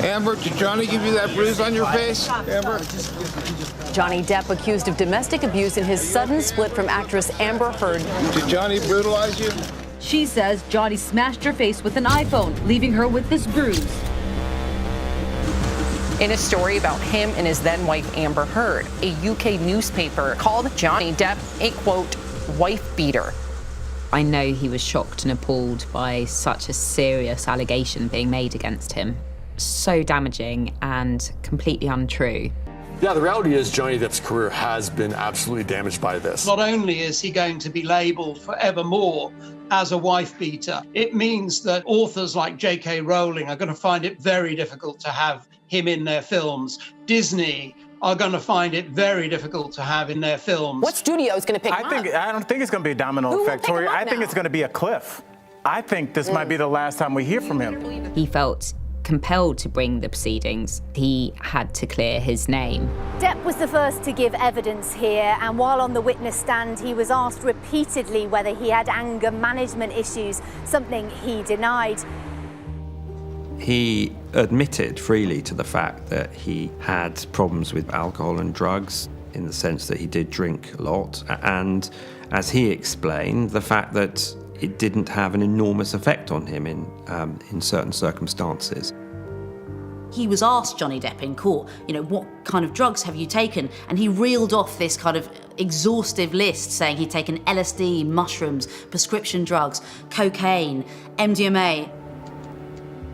Amber, did Johnny give you that bruise on your face? Amber? Johnny Depp accused of domestic abuse in his sudden split from actress Amber Heard. Did Johnny brutalize you? She says Johnny smashed her face with an iPhone, leaving her with this bruise. In a story about him and his then-wife Amber Heard, a UK newspaper called Johnny Depp a, quote, wife beater. I know he was shocked and appalled by such a serious allegation being made against him. So damaging and completely untrue. Yeah, the reality is Johnny Depp's career has been absolutely damaged by this. Not only is he going to be labelled forevermore as a wife beater, it means that authors like J.K. Rowling are going to find it very difficult to have him in their films. Disney are going to find it very difficult to have in their films. What studio is going to pick him up? I don't think it's going to be a domino effect, Tori. I think it's going to be a cliff. I think this might be the last time we hear from him. He felt compelled to bring the proceedings. He had to clear his name. Depp was the first to give evidence here, and while on the witness stand, he was asked repeatedly whether he had anger management issues, something he denied. He admitted freely to the fact that he had problems with alcohol and drugs, in the sense that he did drink a lot, and as he explained, the fact that it didn't have an enormous effect on him in certain circumstances. He was asked, Johnny Depp, in court, you know, what kind of drugs have you taken? And he reeled off this kind of exhaustive list, saying he'd taken LSD, mushrooms, prescription drugs, cocaine, MDMA,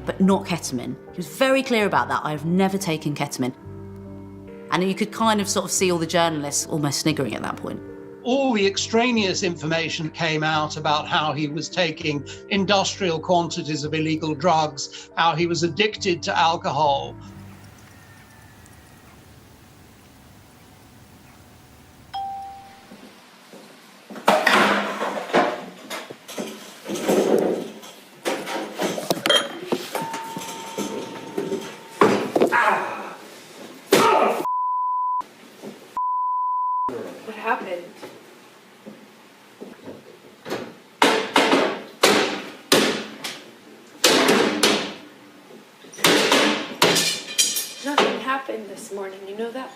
but not ketamine. He was very clear about that. I've never taken ketamine. And you could kind of sort of see all the journalists almost sniggering at that point. All the extraneous information came out about how he was taking industrial quantities of illegal drugs, how he was addicted to alcohol. What happened? Nothing happened this morning, you know that?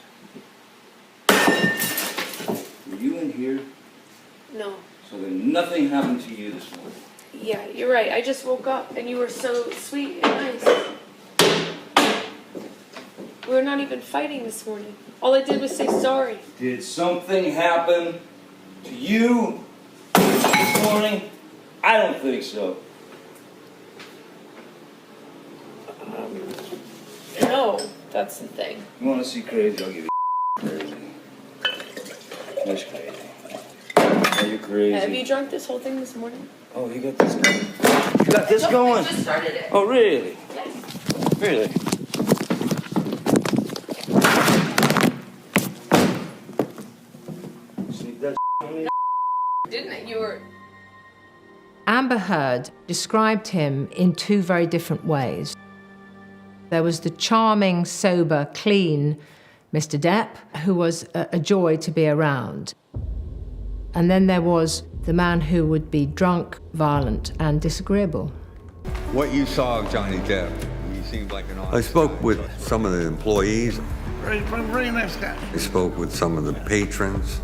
Were you in here? No. So then nothing happened to you this morning? Yeah, you're right. I just woke up and you were so sweet and nice. We were not even fighting this morning. All I did was say sorry. Did something happen to you this morning? I don't think so. No, that's the thing. You want to see crazy? I'll give you crazy. That's crazy. Are you crazy? Have you drunk this whole thing this morning? Oh, you got this going? You got this going? I just started it. Oh, really? Yes. Really? See that on me? Didn't it? You were... Amber Heard described him in two very different ways. There was the charming, sober, clean Mr. Depp, who was a joy to be around. And then there was the man who would be drunk, violent, and disagreeable. What you saw of Johnny Depp, he seemed like an honest I spoke guy. with some of the employees. Very nice guy. I spoke with some of the patrons.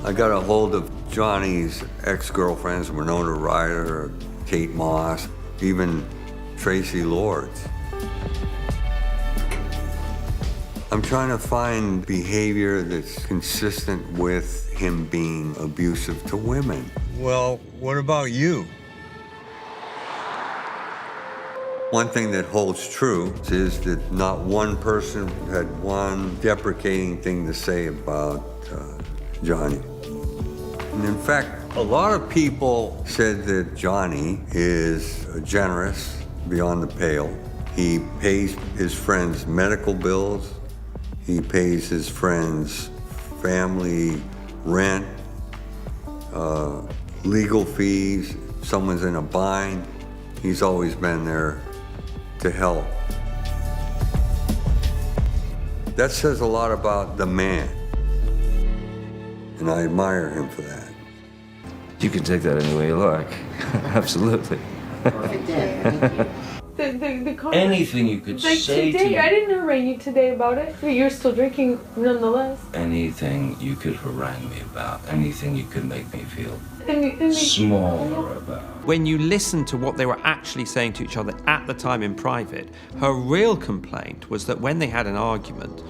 I got a hold of Johnny's ex-girlfriends, Winona Ryder, Kate Moss, even Tracy Lords. I'm trying to find behavior that's consistent with him being abusive to women. Well, what about you? One thing that holds true is that not one person had one deprecating thing to say about Johnny. And in fact, a lot of people said that Johnny is generous beyond the pale. He pays his friends' medical bills. He pays his friends' family rent, legal fees. If someone's in a bind, he's always been there to help. That says a lot about the man, and I admire him for that. You can take that any way you like. Absolutely. Perfect day. Thank you. the car. Anything you could like say today, to me. I didn't harangue you today about it, but you're still drinking nonetheless. Anything you could harangue me about. Anything you could make me feel And smaller about. When you listen to what they were actually saying to each other at the time in private, her real complaint was that when they had an argument,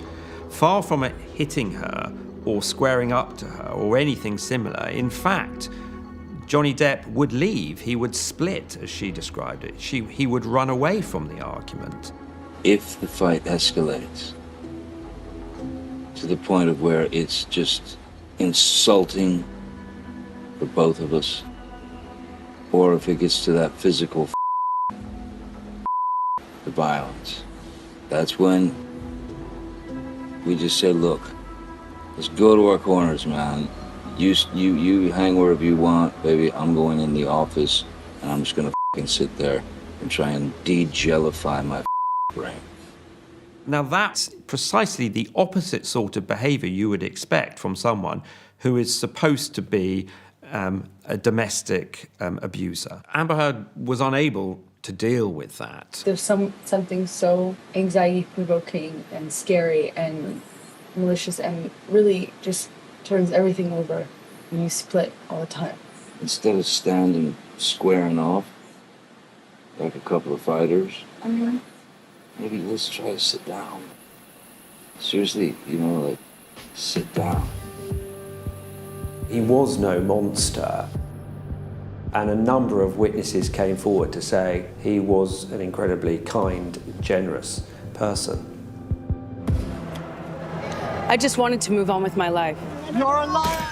far from it hitting her or squaring up to her or anything similar, in fact, Johnny Depp would leave. He would split, as she described it. He would run away from the argument. If the fight escalates to the point of where it's just insulting for both of us, or if it gets to that physical the violence, that's when we just say, look, let's go to our corners, man. You hang wherever you want, baby. I'm going in the office, and I'm just gonna sit there and try and de-jellify my brain. Now that's precisely the opposite sort of behaviour you would expect from someone who is supposed to be a domestic abuser. Amber Heard was unable to deal with that. There's something so anxiety-provoking and scary and malicious and really just turns everything over when you split all the time. Instead of standing squaring off like a couple of fighters, maybe let's try to sit down. Seriously, like, sit down. He was no monster, and a number of witnesses came forward to say he was an incredibly kind, generous person. I just wanted to move on with my life. You're a liar!